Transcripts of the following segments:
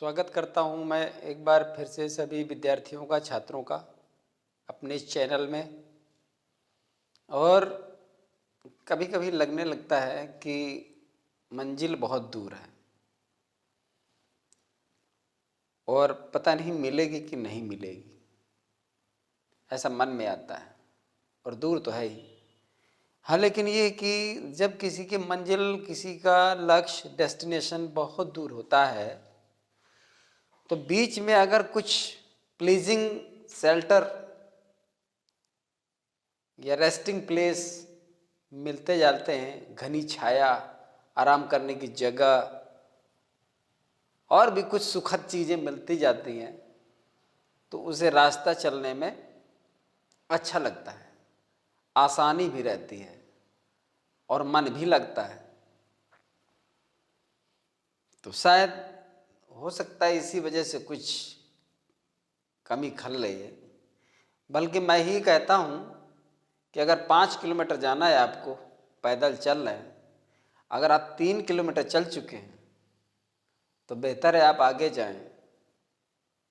स्वागत करता हूं मैं एक बार फिर से सभी विद्यार्थियों का, छात्रों का अपने इस चैनल में। और कभी-कभी लगने लगता है कि मंजिल बहुत दूर है और पता नहीं मिलेगी कि नहीं मिलेगी, ऐसा मन में आता है। और दूर तो है ही। हाँ, लेकिन ये कि जब किसी की मंजिल, किसी का लक्ष्य, डेस्टिनेशन बहुत दूर होता है तो बीच में अगर कुछ प्लीजिंग शेल्टर या रेस्टिंग प्लेस मिलते जाते हैं, घनी छाया, आराम करने की जगह और भी कुछ सुखद चीज़ें मिलती जाती हैं, तो उसे रास्ता चलने में अच्छा लगता है, आसानी भी रहती है और मन भी लगता है। तो शायद हो सकता है इसी वजह से कुछ कमी खल रही है। बल्कि मैं ही कहता हूँ कि अगर 5 किलोमीटर जाना है आपको, पैदल चल रहे हैं, अगर आप 3 किलोमीटर चल चुके हैं तो बेहतर है आप आगे जाएं,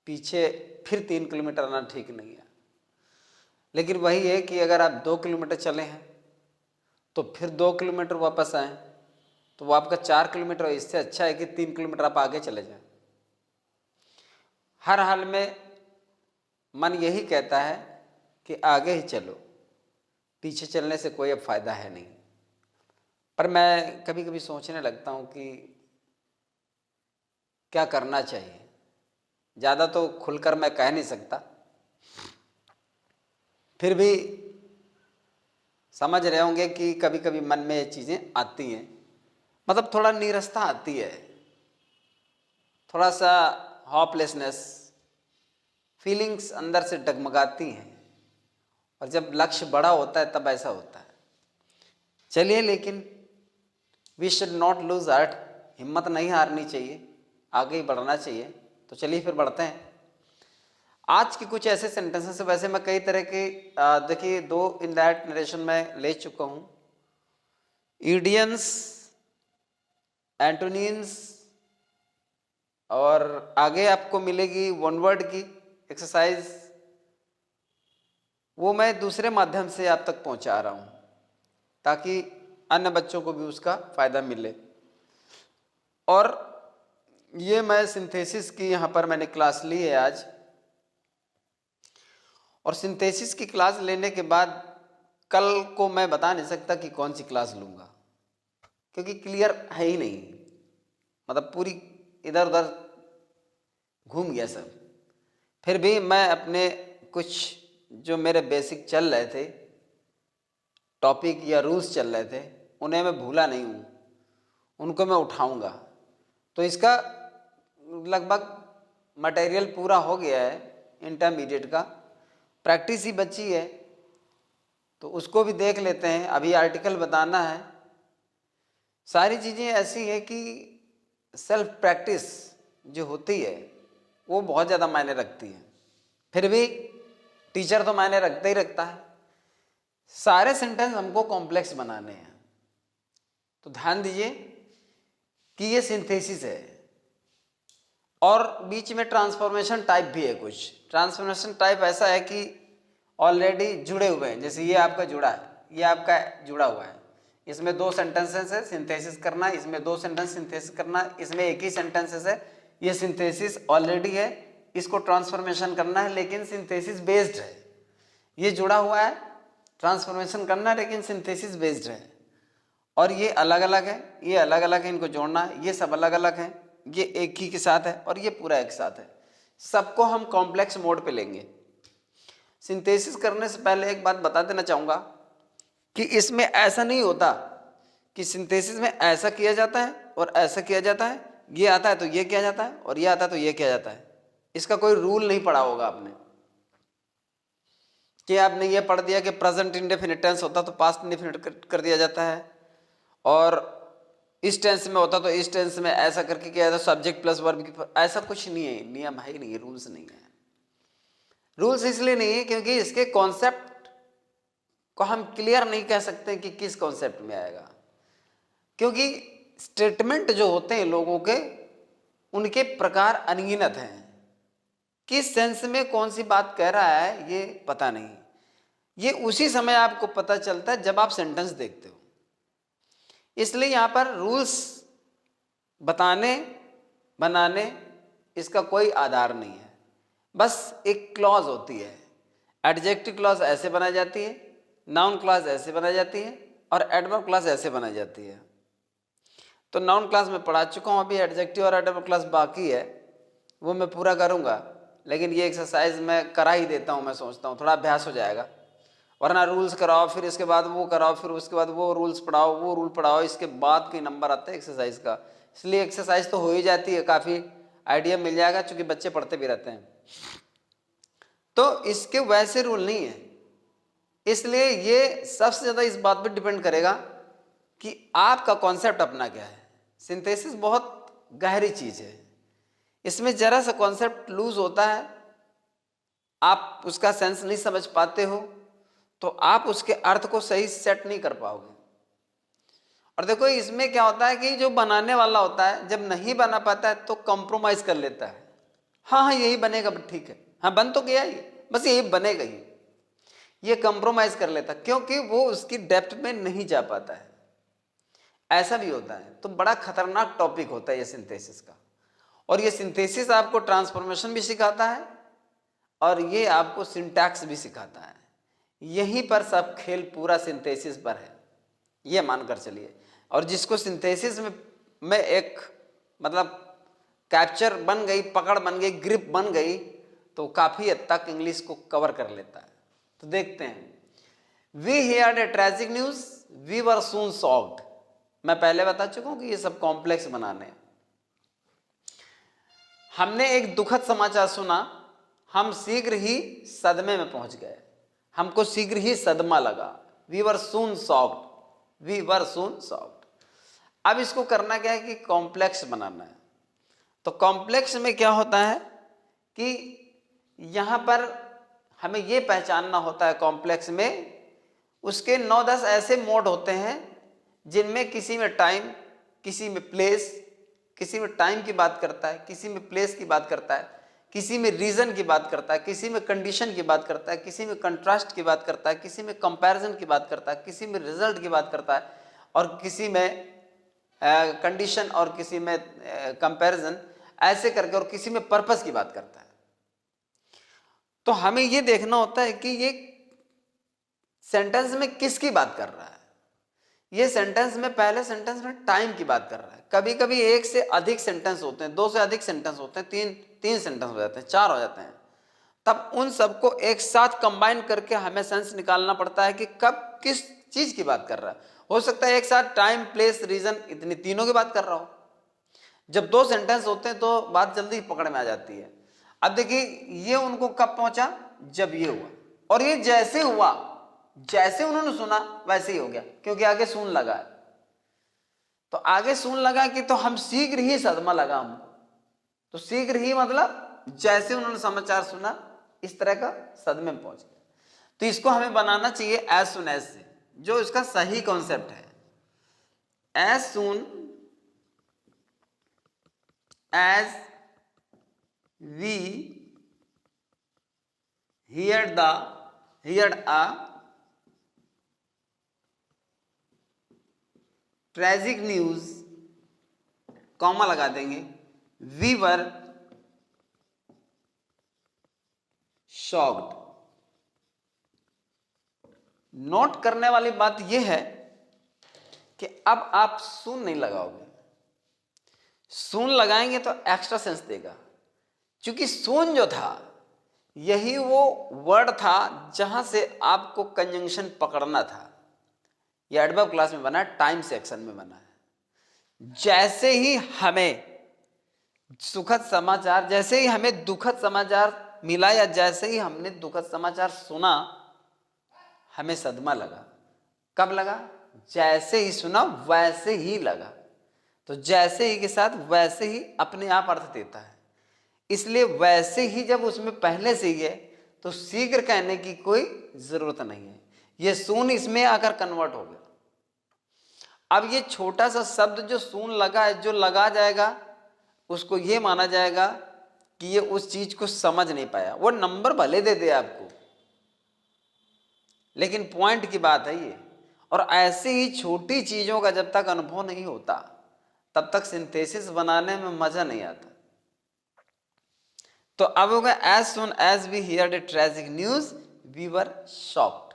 पीछे फिर 3 किलोमीटर आना ठीक नहीं है। लेकिन वही है कि अगर आप 2 किलोमीटर चले हैं तो फिर 2 किलोमीटर वापस आएँ तो वो आपका 4 किलोमीटर। इससे अच्छा है कि 3 किलोमीटर आप आगे चले जाएं। हर हाल में मन यही कहता है कि आगे ही चलो, पीछे चलने से कोई अब फायदा है नहीं। पर मैं कभी कभी सोचने लगता हूँ कि क्या करना चाहिए। ज़्यादा तो खुलकर मैं कह नहीं सकता, फिर भी समझ रहे होंगे कि कभी कभी मन में ये चीज़ें आती हैं, मतलब थोड़ा नीरसता आती है, थोड़ा सा होपलेसनेस, फीलिंग्स अंदर से डगमगाती हैं। और जब लक्ष्य बड़ा होता है तब ऐसा होता है। चलिए, लेकिन we should not lose heart, हिम्मत नहीं हारनी चाहिए, आगे ही बढ़ना चाहिए। तो चलिए फिर बढ़ते हैं। आज के कुछ ऐसे सेंटेंसेस, वैसे मैं कई तरह के देखिए 2 इनडायरेक्ट नरेशन में ले चुका हूँ, ईडियम्स, एंटोनिम्स, और आगे आपको मिलेगी वन वर्ड की एक्सरसाइज, वो मैं दूसरे माध्यम से आप तक पहुंचा रहा हूं ताकि अन्य बच्चों को भी उसका फायदा मिले। और ये मैं सिंथेसिस की यहाँ पर मैंने क्लास ली है आज, और सिंथेसिस की क्लास लेने के बाद कल को मैं बता नहीं सकता कि कौन सी क्लास लूँगा, क्योंकि क्लियर है ही नहीं, मतलब पूरी इधर उधर घूम गया सब। फिर भी मैं अपने कुछ जो मेरे बेसिक चल रहे थे, टॉपिक या रूल्स चल रहे थे, उन्हें मैं भूला नहीं हूँ, उनको मैं उठाऊँगा। तो इसका लगभग मटेरियल पूरा हो गया है, इंटरमीडिएट का प्रैक्टिस ही बची है, तो उसको भी देख लेते हैं। अभी आर्टिकल बताना है। सारी चीज़ें ऐसी हैं कि सेल्फ प्रैक्टिस जो होती है वो बहुत ज़्यादा मायने रखती है। फिर भी टीचर तो मायने रखता ही रखता है। सारे सेंटेंस हमको कॉम्प्लेक्स बनाने हैं, तो ध्यान दीजिए कि ये सिंथेसिस है और बीच में ट्रांसफॉर्मेशन टाइप भी है। कुछ ट्रांसफॉर्मेशन टाइप ऐसा है कि ऑलरेडी जुड़े हुए हैं, जैसे ये आपका जुड़ा है, ये आपका जुड़ा हुआ है, इसमें 2 सेंटेंसेस है सिंथेसिस करना, इसमें 2 सेंटेंस सिंथेसिस करना, इसमें एक ही सेंटेंसेस है, ये सिंथेसिस ऑलरेडी है, इसको ट्रांसफॉर्मेशन करना है लेकिन सिंथेसिस बेस्ड है। ये जुड़ा हुआ है, ट्रांसफॉर्मेशन करना है लेकिन सिंथेसिस बेस्ड है। और ये अलग अलग है, ये अलग अलग है, इनको जोड़ना है, ये सब अलग अलग है, ये एक ही के साथ है और ये पूरा एक साथ है। सबको हम कॉम्प्लेक्स मोड पे लेंगे। सिंथेसिस करने से पहले एक बात बता देना चाहूँगा कि इसमें ऐसा नहीं होता कि सिंथेसिस में ऐसा किया जाता है और ऐसा किया जाता है, ये आता है तो ये किया जाता है और ये आता है तो ये किया जाता है। इसका कोई रूल नहीं पढ़ा होगा आपने, कि आपने ये पढ़ दिया कि प्रेजेंट इंडेफिनिट टेंस होता तो पास्ट इंडेफिनिट कर दिया जाता है, और इस टेंस में होता तो इस टेंस में ऐसा करके किया जाता, सब्जेक्ट प्लस वर्ब। ऐसा कुछ नहीं है, नियम है ही नहीं, रूल्स नहीं है। रूल्स इसलिए नहीं है क्योंकि इसके कॉन्सेप्ट को हम क्लियर नहीं कह सकते कि किस कॉन्सेप्ट में आएगा, क्योंकि स्टेटमेंट जो होते हैं लोगों के उनके प्रकार अनगिनत हैं। किस सेंस में कौन सी बात कह रहा है ये पता नहीं, ये उसी समय आपको पता चलता है जब आप सेंटेंस देखते हो। इसलिए यहाँ पर रूल्स बताने बनाने इसका कोई आधार नहीं है, बस एक क्लॉज होती है। एडजेक्टिव क्लॉज ऐसे बनाई जाती है, नाउन क्लॉज ऐसे बनाई जाती है और एडवर्ब क्लॉज ऐसे बनाई जाती है। तो नाउन क्लॉज में पढ़ा चुका हूँ, अभी एडजेक्टिव और एडवर्ब क्लॉज बाकी है, वो मैं पूरा करूँगा। लेकिन ये एक्सरसाइज मैं करा ही देता हूँ, मैं सोचता हूँ थोड़ा अभ्यास हो जाएगा। वरना रूल्स कराओ, फिर इसके बाद वो कराओ, फिर उसके बाद वो रूल्स पढ़ाओ, वो रूल पढ़ाओ, इसके बाद कोई नंबर आता है एक्सरसाइज का। इसलिए एक्सरसाइज तो हो ही जाती है, काफ़ी आइडिया मिल जाएगा, चूँकि बच्चे पढ़ते भी रहते हैं। तो इसके वैसे रूल नहीं है, इसलिए ये सबसे ज़्यादा इस बात पर डिपेंड करेगा कि आपका कॉन्सेप्ट अपना क्या है। सिंथेसिस बहुत गहरी चीज़ है, इसमें जरा सा कॉन्सेप्ट लूज होता है, आप उसका सेंस नहीं समझ पाते हो, तो आप उसके अर्थ को सही सेट नहीं कर पाओगे। और देखो इसमें क्या होता है कि जो बनाने वाला होता है जब नहीं बना पाता है तो कॉम्प्रोमाइज कर लेता है। हाँ हाँ यही बनेगा, ठीक है, हाँ बन तो गया ही, बस यही बनेगा ही, ये कॉम्प्रोमाइज कर लेता क्योंकि वो उसकी डेप्थ में नहीं जा पाता है। ऐसा भी होता है। तो बड़ा खतरनाक टॉपिक होता है ये सिंथेसिस का। और ये सिंथेसिस आपको ट्रांसफॉर्मेशन भी सिखाता है और ये आपको सिंटैक्स भी सिखाता है। यहीं पर सब खेल पूरा सिंथेसिस पर है, ये मानकर चलिए। और जिसको सिंथेसिस में एक मतलब कैप्चर बन गई, पकड़ बन गई, ग्रिप बन गई, तो काफ़ी हद तक इंग्लिश को कवर कर लेता है। तो देखते हैं, we heard a tragic news, we were soon shocked. मैं पहले बता चुका हूं कि ये सब कॉम्प्लेक्स बनाने हैं। हमने एक दुखद समाचार सुना, हम शीघ्र ही सदमे में पहुंच गए, हमको शीघ्र ही सदमा लगा। We were soon shocked, we were soon shocked. अब इसको करना क्या है कि कॉम्प्लेक्स बनाना है। तो कॉम्प्लेक्स में क्या होता है कि यहां पर हमें यह पहचानना होता है, कॉम्प्लेक्स में उसके 9-10 ऐसे मोड होते हैं जिनमें किसी में टाइम, किसी में प्लेस, किसी में टाइम की बात करता है, किसी में प्लेस की बात करता है, किसी में रीजन की बात करता है, किसी में कंडीशन की बात करता है, किसी में कंट्रास्ट की बात करता है, किसी में कंपैरिजन की बात करता है, किसी में रिजल्ट की बात करता है, और किसी में कंडीशन और किसी में कंपैरिजन, ऐसे करके, और किसी में पर्पस की बात करता है। तो हमें यह देखना होता है कि ये सेंटेंस में किसकी बात कर रहा है। ये सेंटेंस में, पहले सेंटेंस में टाइम की बात कर रहा है। कभी कभी एक से अधिक सेंटेंस होते हैं, 2 से अधिक सेंटेंस होते हैं, तीन सेंटेंस हो जाते हैं, 4 हो जाते हैं। तब उन सबको एक साथ कंबाइन करके हमें सेंस निकालना पड़ता है कि कब किस चीज की बात कर रहा है। हो सकता है एक साथ टाइम, प्लेस, रीजन, इतनी तीनों की बात कर रहा हो। जब 2 सेंटेंस होते हैं तो बात जल्दी पकड़ में आ जाती है। अब देखिए ये उनको कब पहुंचा, जब ये हुआ, और ये जैसे हुआ, जैसे उन्होंने सुना वैसे ही हो गया, क्योंकि आगे सून लगा है। तो आगे सून लगा कि तो हम शीघ्र ही सदमा लगा हमको। तो शीघ्र ही मतलब जैसे उन्होंने समाचार सुना इस तरह का सदमे में पहुंच गया। तो इसको हमें बनाना चाहिए एज सुन एज से, जो इसका सही कॉन्सेप्ट है। As soon as we heard a tragic news, comma लगा देंगे, वी वर शॉक्ड। नोट करने वाली बात यह है कि अब आप सून नहीं लगाओगे। सून लगाएंगे तो एक्स्ट्रा सेंस देगा, क्योंकि सून जो था यही वो वर्ड था जहां से आपको कंजंक्शन पकड़ना था। यह एडवर्ब क्लास में बना है, टाइम सेक्शन में बना है। जैसे ही हमें सुखद समाचार, जैसे ही हमें दुखद समाचार मिला, या जैसे ही हमने दुखद समाचार सुना, हमें सदमा लगा। कब लगा? जैसे ही सुना वैसे ही लगा। तो जैसे ही के साथ वैसे ही अपने आप अर्थ देता है, इसलिए वैसे ही जब उसमें पहले से ही है तो शीघ्र कहने की कोई जरूरत नहीं है। ये सून इसमें आकर कन्वर्ट हो गया। अब ये छोटा सा शब्द जो सून लगा है, जो लगा जाएगा उसको ये माना जाएगा कि ये उस चीज को समझ नहीं पाया। वो नंबर भले दे दे आपको, लेकिन पॉइंट की बात है ये। और ऐसी ही छोटी चीजों का जब तक अनुभव नहीं होता तब तक सिंथेसिस बनाने में मजा नहीं आता। तो अब होगा as soon as we hear the tragic news we were shocked.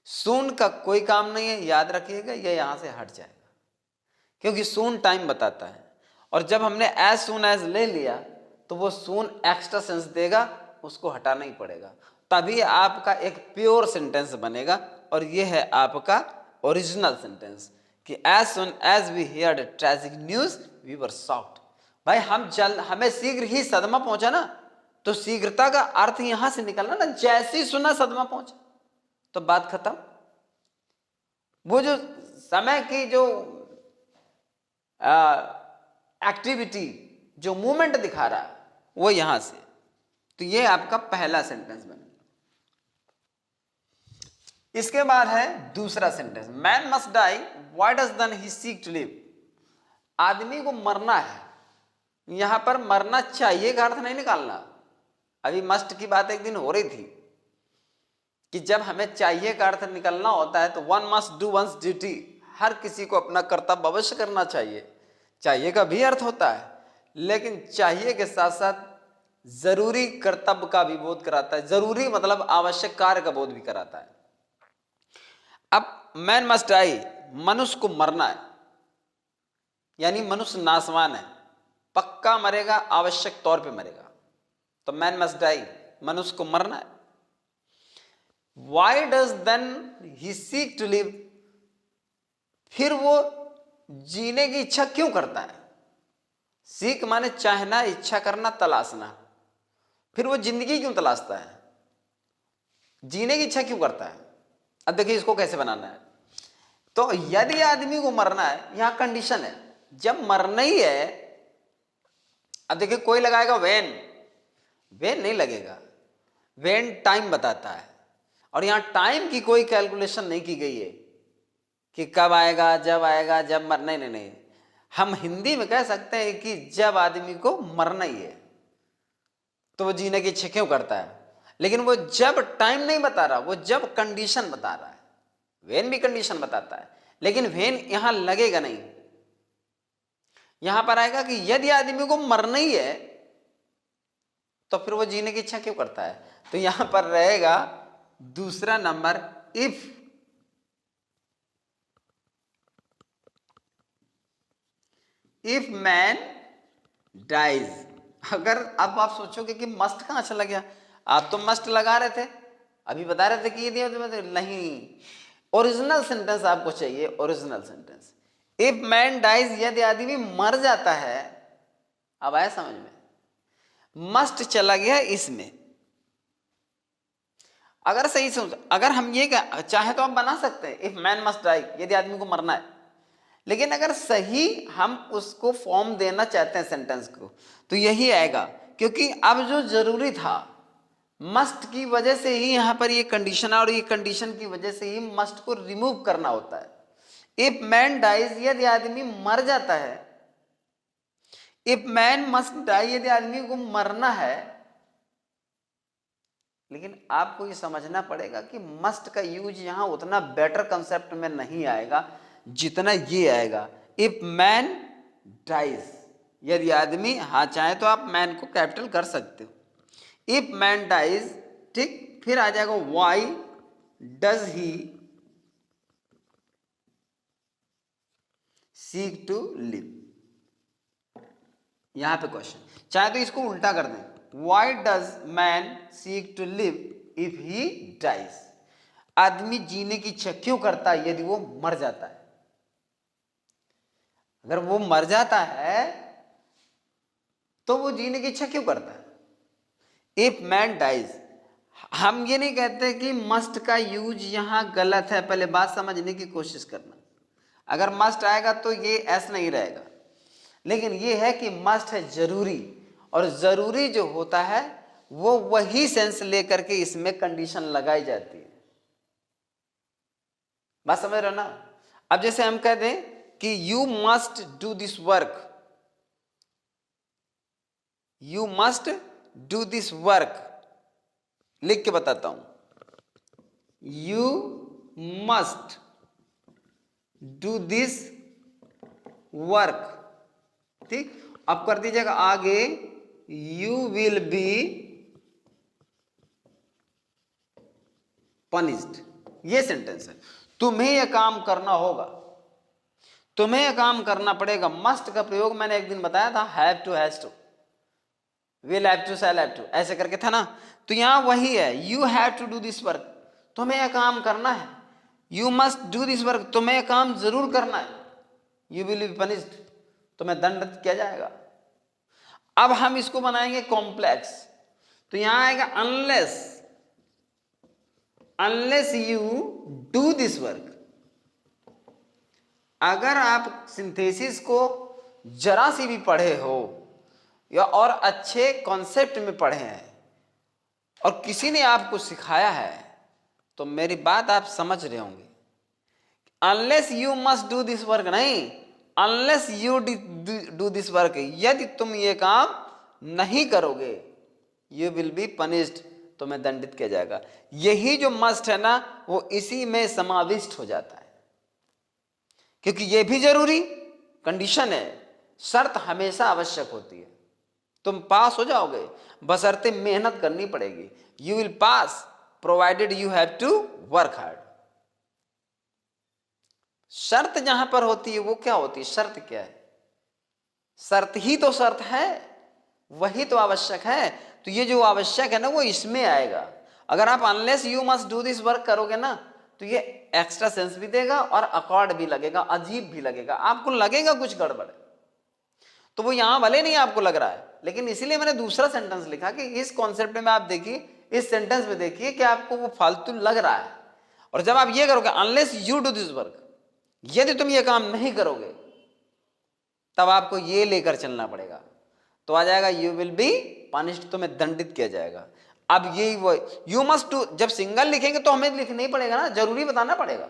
सून का कोई काम नहीं है, याद रखिएगा, ये यहां से हट जाएगा क्योंकि सून टाइम बताता है। और जब हमने एज सुन एज ले लिया तो वो सून एक्स्ट्रा सेंस देगा, उसको हटाना ही पड़ेगा, तभी आपका एक प्योर सेंटेंस बनेगा। और ये है आपका ओरिजिनल सेंटेंस कि as soon as we heard tragic news we were shocked. भाई हमें शीघ्र ही सदमा पहुंचा ना, तो शीघ्रता का अर्थ यहां से निकलना ना, जैसे ही सुना सदमा पहुंचा तो बात खत्म। वो जो समय की जो एक्टिविटी, जो मूवमेंट दिखा रहा है वो यहां से। तो ये आपका पहला सेंटेंस बना। इसके बाद है दूसरा sentence, man must die why does then he seek to live. आदमी को मरना है, यहां पर मरना चाहिए का अर्थ नहीं निकालना। अभी मस्ट की बात एक दिन हो रही थी कि जब हमें चाहिए का अर्थ निकलना होता है तो one must do one's duty, हर किसी को अपना कर्तव्य अवश्य करना चाहिए। चाहिए का भी अर्थ होता है, लेकिन चाहिए के साथ साथ जरूरी कर्तव्य का भी बोध कराता है। जरूरी मतलब आवश्यक कार्य का बोध भी कराता है। अब मैन मस्ट डाई, मनुष्य को मरना है, यानी मनुष्य नासवान है, पक्का मरेगा, आवश्यक तौर पे मरेगा। तो मैन मस्ट डाई, मनुष्य को मरना है। Why does then he seek to live, फिर वो जीने की इच्छा क्यों करता है। सीक माने चाहना, इच्छा करना, तलाशना। फिर वो जिंदगी क्यों तलाशता है, जीने की इच्छा क्यों करता है। अब देखिए इसको कैसे बनाना है। तो यदि आदमी को मरना है, यहां कंडीशन है, जब मरना ही है। अब देखिए कोई लगाएगा वेन, वेन नहीं लगेगा, वेन टाइम बताता है। और यहां टाइम की कोई कैलकुलेशन नहीं की गई है कि कब आएगा, जब मरना ही नहीं। हम हिंदी में कह सकते हैं कि जब आदमी को मरना ही है तो वो जीने की इच्छा क्यों करता है। लेकिन वो जब टाइम नहीं बता रहा, वो जब कंडीशन बता रहा है। वेन भी कंडीशन बताता है, लेकिन वेन यहां लगेगा नहीं। यहां पर आएगा कि यदि आदमी को मरना ही है तो फिर वो जीने की इच्छा क्यों करता है। तो यहां पर रहेगा दूसरा नंबर, इफ मैन डाइज। अगर अब आप सोचोगे कि मस्ट कहां चला गया, आप तो मस्ट लगा रहे थे, अभी बता रहे थे कि ये दिया, नहीं, ओरिजिनल सेंटेंस आपको चाहिए, original sentence. If man dies, यदि आदमी मर जाता है। अब आया समझ में, मस्ट चला गया इसमें। अगर सही से, अगर हम ये चाहे तो आप बना सकते हैं इफ मैन मस्ट डाई, यदि आदमी को मरना है। लेकिन अगर सही हम उसको फॉर्म देना चाहते हैं सेंटेंस को, तो यही आएगा, क्योंकि अब जो जरूरी था मस्ट की वजह से ही यहां पर ये कंडीशन है, और ये कंडीशन की वजह से ही मस्ट को रिमूव करना होता है। इफ मैन डाइज, यदि आदमी मर जाता है। इफ मैन मस्ट डाई, यदि आदमी को मरना है। लेकिन आपको ये समझना पड़ेगा कि मस्ट का यूज यहां उतना बेटर कंसेप्ट में नहीं आएगा जितना ये आएगा। इफ मैन डाइज, यदि आदमी, हाँ चाहे तो आप मैन को कैपिटल कर सकते हो। इफ मैन डाइज, ठीक, फिर आ जाएगा why does he seek to live. यहां पे क्वेश्चन, चाहे तो इसको उल्टा कर दें, why does man seek to live if he dies. आदमी जीने की इच्छा क्यों करता है यदि वो मर जाता है। अगर वो मर जाता है तो वो जीने की इच्छा क्यों करता है। इफ मैन डाइज, हम ये नहीं कहते कि मस्ट का यूज यहां गलत है, पहले बात समझने की कोशिश करना। अगर मस्ट आएगा तो ये ऐसा नहीं रहेगा, लेकिन ये है कि मस्ट है जरूरी, और जरूरी जो होता है वो वही सेंस लेकर के इसमें कंडीशन लगाई जाती है। बात समझ रहे हो ना। अब जैसे हम कह दें कि you must do this work, you must do this work, लिख के बताता हूं, you must do this work, ठीक। अब कर दीजिएगा आगे, यू विल बी पनिश्ड। ये सेंटेंस है, तुम्हें यह काम करना होगा, तुम्हें यह काम करना पड़ेगा। मस्ट का प्रयोग मैंने एक दिन बताया था, have to, has to, will have to, shall have to, ऐसे करके था ना। तो यहां वही है, you have to do this work, तुम्हें यह काम करना है। You must do this work, तुम्हें यह काम जरूर करना है। यू विल बी पनिश्ड, तुम्हें दंडित किया जाएगा। अब हम इसको बनाएंगे कॉम्प्लेक्स, तो यहां आएगा unless, unless you do this work. अगर आप सिंथेसिस को जरा सी भी पढ़े हो या और अच्छे कॉन्सेप्ट में पढ़े हैं और किसी ने आपको सिखाया है, तो मेरी बात आप समझ रहे होंगे। Unless you must do this work नहीं, unless you do this work, यदि तुम ये काम नहीं करोगे, यू विल बी पनिश्ड, तुम्हें दंडित किया जाएगा। यही जो मस्ट है ना, वो इसी में समाविष्ट हो जाता है, क्योंकि ये भी जरूरी कंडीशन है, शर्त हमेशा आवश्यक होती है। तुम पास हो जाओगे, बशर्ते मेहनत करनी पड़ेगी। You will pass provided you have to work hard. शर्त जहां पर होती है वो क्या होती है? शर्त क्या है? शर्त ही तो शर्त है, वही तो आवश्यक है। तो ये जो आवश्यक है ना, वो इसमें आएगा। अगर आप unless you must do this work करोगे ना, तो ये एक्स्ट्रा सेंस भी देगा और अकॉर्ड भी लगेगा, अजीब भी लगेगा, आपको लगेगा कुछ गड़बड़। तो वो यहां भले नहीं आपको लग रहा है, लेकिन इसीलिए मैंने दूसरा सेंटेंस लिखा कि इस कॉन्सेप्ट में आप देखिए, इस सेंटेंस में देखिए कि आपको वो फालतू लग रहा है। और जब आप ये करोगे unless you do this work, यदि तुम ये काम नहीं करोगे, तब आपको ये लेकर चलना पड़ेगा। तो आ जाएगा यू विल बी पनिश्ड, तुम्हें दंडित किया जाएगा। अब ये वो यू मस्ट डू, जब सिंगल लिखेंगे तो हमें लिखना ही पड़ेगा ना, जरूरी बताना पड़ेगा।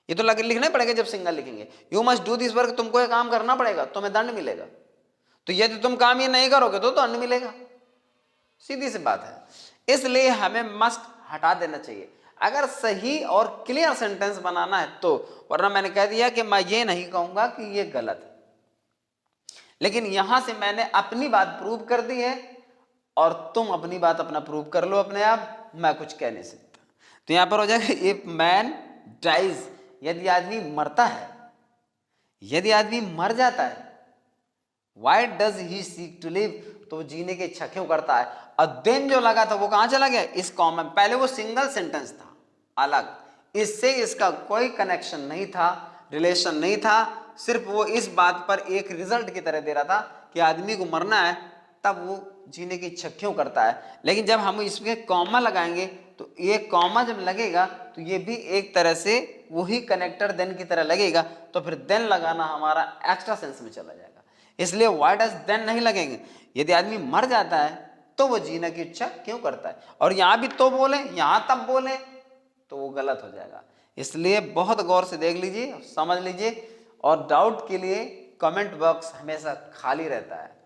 ये तो लिखना ही पड़ेगा जब सिंगल लिखेंगे। You must do this work, तुमको ये काम करना पड़ेगा, तुम्हें दंड मिलेगा। तो यदि तुम काम ये नहीं करोगे तो दंड मिलेगा, सीधी सी बात है। इसलिए हमें मस्ट हटा देना चाहिए अगर सही और क्लियर सेंटेंस बनाना है तो, वरना मैंने कह दिया कि मैं ये नहीं कहूंगा कि ये गलत है, लेकिन यहां से मैंने अपनी बात प्रूव कर दी है और तुम अपनी बात अपना प्रूव कर लो अपने आप, मैं कुछ कह नहीं सकता। तो यहां पर हो जाएगा इफ मैन डाइज, यदि आदमी मरता है, यदि आदमी मर जाता है, why does he seek to live, तो वो जीने की इच्छा क्यों करता है। और देन जो लगा था वो कहां चला गया? इस कॉमन, पहले वो सिंगल सेंटेंस था अलग, इससे इसका कोई कनेक्शन नहीं था, रिलेशन नहीं था, सिर्फ वो इस बात पर एक रिजल्ट की तरह दे रहा था कि आदमी को मरना है, तब वो जीने की इच्छा क्यों करता है। लेकिन जब हम इसमें कॉमा लगाएंगे तो ये कॉमा जब लगेगा तो ये भी एक तरह से वही कनेक्टर देन की तरह लगेगा, तो फिर देन लगाना हमारा एक्स्ट्रा सेंस में चला जाएगा। इसलिए व्हाई डज देन नहीं लगेंगे। यदि आदमी मर जाता है तो वो जीने की इच्छा क्यों करता है, और यहां भी तो बोले, यहां तब बोले, तो वो गलत हो जाएगा। इसलिए बहुत गौर से देख लीजिए, समझ लीजिए, और डाउट के लिए कमेंट बॉक्स हमेशा खाली रहता है।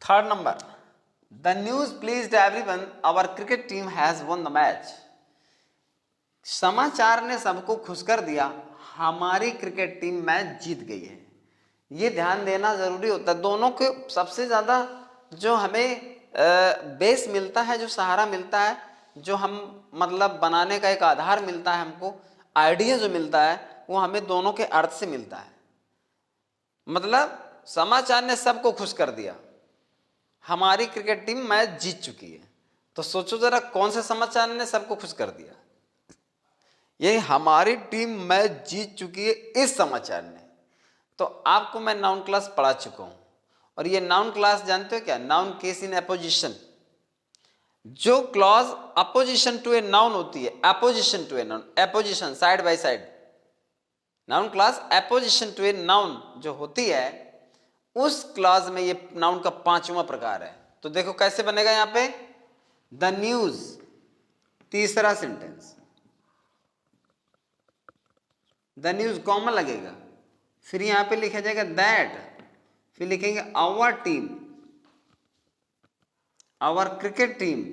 Third number, the news pleased everyone, our cricket team has won the match. समाचार ने सबको खुश कर दिया, हमारी क्रिकेट टीम मैच जीत गई है। ये ध्यान देना जरूरी होता है। दोनों के सबसे ज्यादा जो हमें बेस मिलता है, जो सहारा मिलता है, जो हम मतलब बनाने का एक आधार मिलता है, हमको आइडिया जो मिलता है, वो हमें दोनों के अर्थ से मिलता है। मतलब समाचार ने सबको खुश कर दिया, हमारी क्रिकेट टीम मैच जीत चुकी है। तो सोचो जरा कौन से समाचार ने सबको खुश कर दिया? ये हमारी टीम मैच जीत चुकी है, इस समाचार ने। तो आपको मैं नाउन क्लास पढ़ा चुका हूं, और ये नाउन क्लास जानते हो क्या? Noun case in apposition. जो clause apposition to a noun होती है, apposition to a noun, apposition side by side, noun class apposition to a noun जो होती है, उस क्लॉज में ये नाउन का 5वां प्रकार है। तो देखो कैसे बनेगा यहां पे, द न्यूज, तीसरा सेंटेंस, द न्यूज कॉमन लगेगा, फिर यहां पे लिखा जाएगा दैट, फिर लिखेंगे our team, our cricket team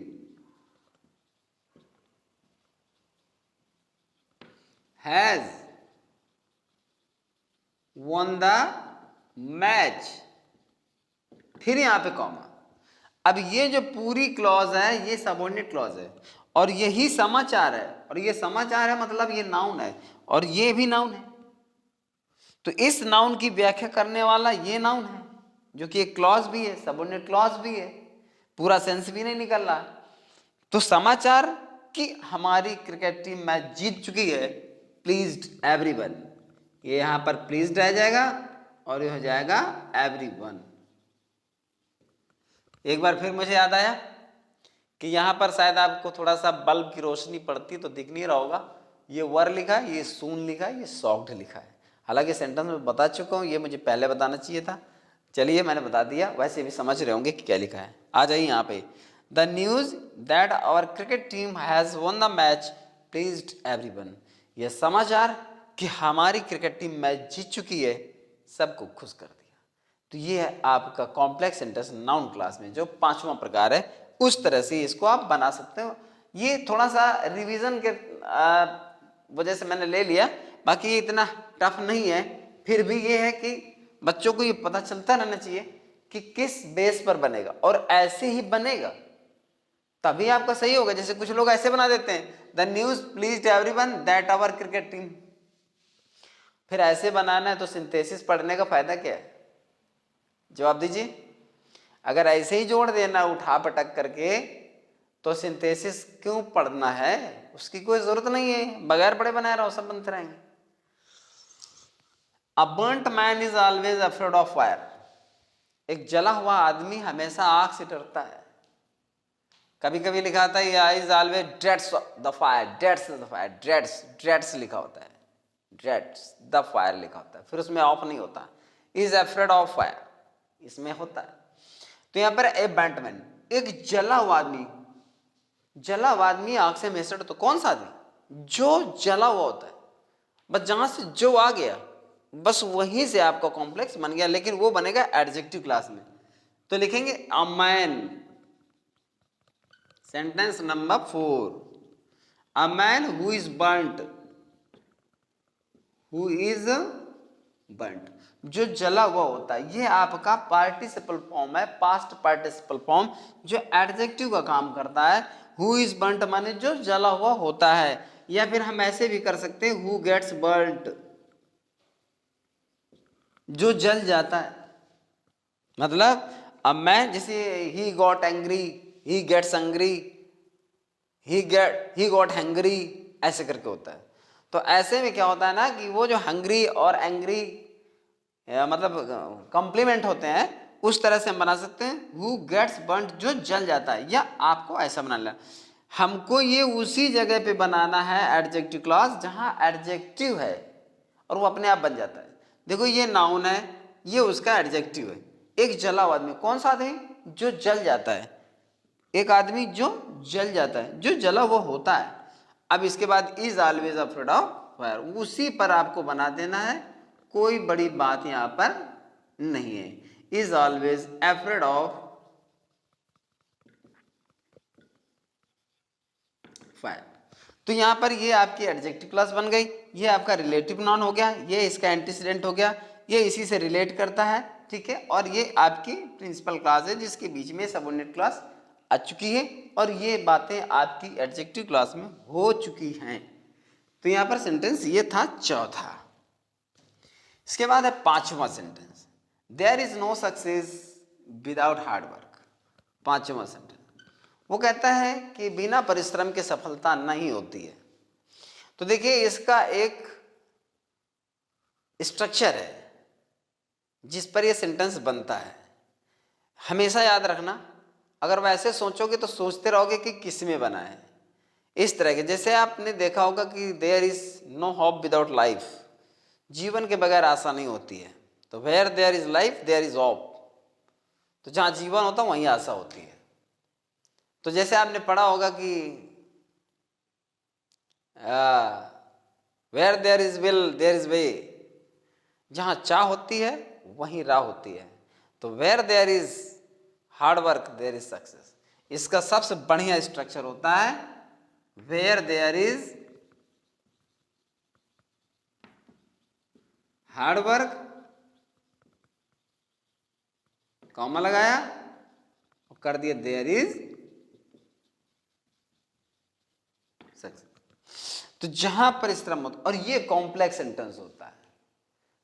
has won the match, फिर यहां पे कॉमा। अब ये जो पूरी क्लॉज है ये सबऑर्डिनेट क्लॉज है, और यही समाचार है, और ये समाचार है मतलब ये नाउन है, और ये भी नाउन है। तो इस नाउन की व्याख्या करने वाला ये नाउन है, जो कि एक क्लॉज भी है, सबऑर्डिनेट क्लॉज भी है, पूरा सेंस भी नहीं निकल रहा। तो समाचार कि हमारी क्रिकेट टीम मैच जीत चुकी है, प्लीज्ड एवरीवन, ये यहां पर प्लीज्ड रह जाएगा और ये हो जाएगा एवरीवन। एक बार फिर मुझे याद आया कि यहां पर शायद आपको थोड़ा सा बल्ब की रोशनी पड़ती तो दिख नहीं रहा होगा, ये वर लिखा है, ये सून लिखा है, ये सॉक्ड लिखा है। हालांकि सेंटेंस में बता चुका हूं, ये मुझे पहले बताना चाहिए था, चलिए मैंने बता दिया, वैसे भी समझ रहे होंगे कि क्या लिखा है। आ जाइए यहाँ पे, the news that our cricket team has won the match pleased everyone, यह समाचार कि हमारी क्रिकेट टीम मैच जीत चुकी है सबको खुश कर दिया। तो ये है आपका कॉम्प्लेक्स सेंटेंस नाउन क्लास में जो 5वां प्रकार है, उस तरह से इसको आप बना सकते हो। ये थोड़ा सा रिवीजन के वजह से मैंने ले लिया, बाकी ये इतना टफ नहीं है, फिर भी ये है कि बच्चों को ये पता चलता रहना चाहिए कि किस बेस पर बनेगा, और ऐसे ही बनेगा तभी आपका सही होगा। जैसे कुछ लोग ऐसे बना देते हैं, the news pleased everyone that our cricket team, फिर ऐसे बनाना है तो सिंथेसिस पढ़ने का फायदा क्या है? जवाब दीजिए। अगर ऐसे ही जोड़ देना उठा पटक करके तो सिंथेसिस क्यों पढ़ना है, उसकी कोई जरूरत नहीं है, बगैर पढ़े बनाए रहो सब बनते रहेंगे। A burnt man is always afraid of fire, एक जला हुआ आदमी हमेशा आग से डरता है। कभी कभी लिखा होता है is always dreads the fire, dreads the fire, dreads dreads लिखा होता है, ड्रेड्स द फायर लिखा होता है, फिर उसमें ऑफ नहीं होता, इज अफ्रेड ऑफ फायर इसमें होता है। तो यहां पर ए बैंटमैन, एक जला हुआ आदमी, जला हुआ आदमी आग से हमेशा, तो कौन सा आदमी? जो जला हुआ होता है, बस जहां से जो आ गया बस वहीं से आपका कॉम्प्लेक्स बन गया, लेकिन वो बनेगा एडजेक्टिव क्लास में। तो लिखेंगे a man, sentence number 4, a man who is burnt, who is burnt, जो जला हुआ होता है, ये आपका पार्टिसिपल फॉर्म है, पास्ट पार्टिसिपल फॉर्म, जो एडजेक्टिव का काम करता है। हु इज बर्न्ट माने जो जला हुआ होता है, या फिर हम ऐसे भी कर सकते हैं हु गेट्स बर्न्ट, जो जल जाता है। मतलब अब मैं जैसे ही got angry, he gets angry, he got hungry, ऐसे करके होता है। तो ऐसे में क्या होता है ना कि वो जो हंग्री और एंग्री मतलब कॉम्प्लीमेंट होते हैं, उस तरह से हम बना सकते हैं हु गेट्स बर्न्ट, जो जल जाता है। या आपको ऐसा बनाना, हमको ये उसी जगह पे बनाना है एडजेक्टिव क्लॉज जहां एडजेक्टिव है और वो अपने आप बन जाता है। देखो ये नाउन है, ये उसका एडजेक्टिव है। एक जला हुआ आदमी, कौन सा आदमी? जो जल जाता है, एक आदमी जो जल जाता है, जो जला वो होता है। अब इसके बाद is always afraid of fire, उसी पर आपको बना देना है, कोई बड़ी बात यहां पर नहीं है। Is always afraid of fire. तो यहां पर ये आपकी एडजेक्टिव क्लास बन गई, ये आपका रिलेटिव नाउन हो गया, ये इसका एंटीसीडेंट हो गया, ये इसी से रिलेट करता है, ठीक है। और ये आपकी प्रिंसिपल क्लास है जिसके बीच में सबऑर्डिनेट क्लास आ चुकी है, और ये बातें आपकी एडजेक्टिव क्लास में हो चुकी हैं। तो यहां पर सेंटेंस ये था चौथा। इसके बाद है 5वां sentence, there is no success without hard work. 5वां सेंटेंस वो कहता है कि बिना परिश्रम के सफलता नहीं होती है। तो देखिए इसका एक स्ट्रक्चर है जिस पर यह सेंटेंस बनता है, हमेशा याद रखना। अगर वैसे सोचोगे तो सोचते रहोगे कि किस में बना है। इस तरह के, जैसे आपने देखा होगा कि there is no hope without life, जीवन के बगैर आशा नहीं होती है। तो where there is life there is hope, तो जहां जीवन होता है वहीं आशा होती है। तो जैसे आपने पढ़ा होगा कि where there is will there is way, जहां चाह होती है वहीं राह होती है। तो where there is hard work there is success. इसका सबसे बढ़िया स्ट्रक्चर होता है where there is hard work, comma लगाया और कर दिया देयर इज सक्सेस। तो जहां परिश्रम होता, और ये कॉम्प्लेक्स सेंटेंस होता है,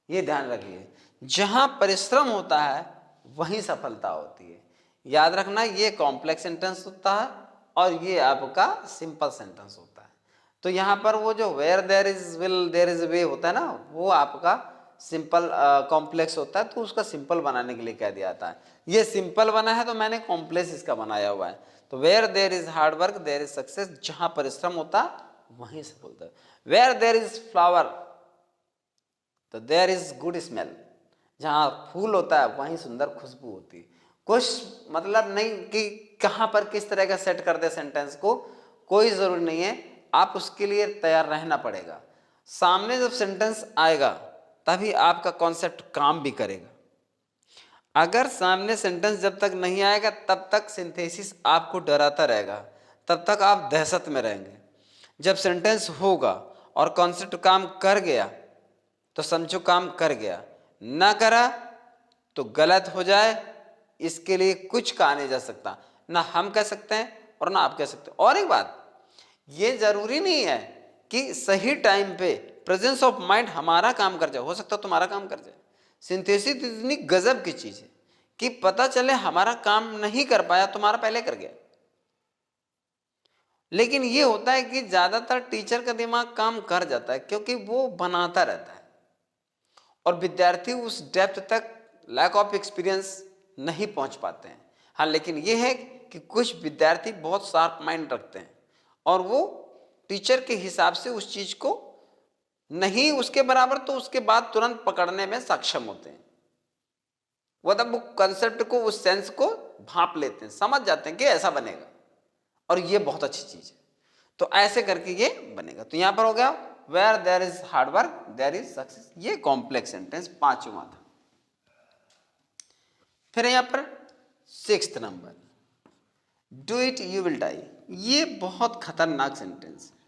ये ध्यान रखिए, जहां परिश्रम होता है वहीं सफलता होती है। याद रखना, ये कॉम्प्लेक्स सेंटेंस होता है और ये आपका सिंपल सेंटेंस होता है। तो यहां पर वो जो where there is will there is way होता है ना, वो आपका सिंपल कॉम्प्लेक्स होता है, तो उसका सिंपल बनाने के लिए कह दिया जाता है। ये सिंपल बना है तो मैंने कॉम्प्लेक्स इसका बनाया हुआ है। तो where there is hard work there is success, जहां परिश्रम होता वहीं सफलता। वेयर देयर इज फ्लावर तो देयर इज गुड स्मेल, जहां फूल होता है वहीं सुंदर खुशबू होती है। कुछ मतलब नहीं कि कहां पर किस तरह का सेट कर दे सेंटेंस को, कोई जरूरी नहीं है, आप उसके लिए तैयार रहना पड़ेगा। सामने जब सेंटेंस आएगा तभी आपका कॉन्सेप्ट काम भी करेगा। अगर सामने सेंटेंस जब तक नहीं आएगा तब तक सिंथेसिस आपको डराता रहेगा, तब तक आप दहशत में रहेंगे। जब सेंटेंस होगा और कॉन्सेप्ट काम कर गया तो समझो काम कर गया, ना करा तो गलत हो जाए, इसके लिए कुछ कहा नहीं जा सकता, ना हम कह सकते हैं और ना आप कह सकते हैं। और एक बात, ये जरूरी नहीं है कि सही टाइम पे प्रेजेंस ऑफ माइंड हमारा काम कर जाए, हो सकता है तुम्हारा काम कर जाए। सिंथेसिस इतनी गजब की चीज है कि पता चले हमारा काम नहीं कर पाया, तुम्हारा पहले कर गया। लेकिन ये होता है कि ज्यादातर टीचर का दिमाग काम कर जाता है क्योंकि वो बनाता रहता है और विद्यार्थी उस डेप्थ तक लैक ऑफ एक्सपीरियंस नहीं पहुंच पाते हैं। हाँ, लेकिन ये है कि कुछ विद्यार्थी बहुत शार्प माइंड रखते हैं और वो टीचर के हिसाब से उस चीज को नहीं उसके बराबर तो उसके बाद तुरंत पकड़ने में सक्षम होते हैं। वो तब वो कंसेप्ट को, उस सेंस को भांप लेते हैं, समझ जाते हैं कि ऐसा बनेगा, और ये बहुत अच्छी चीज है। तो ऐसे करके ये बनेगा। तो यहां पर हो गया where there is hard work there is success, ये कॉम्प्लेक्स सेंटेंस पांचवा था। फिर यहां पर 6th number, do it you will die. ये बहुत खतरनाक सेंटेंस है।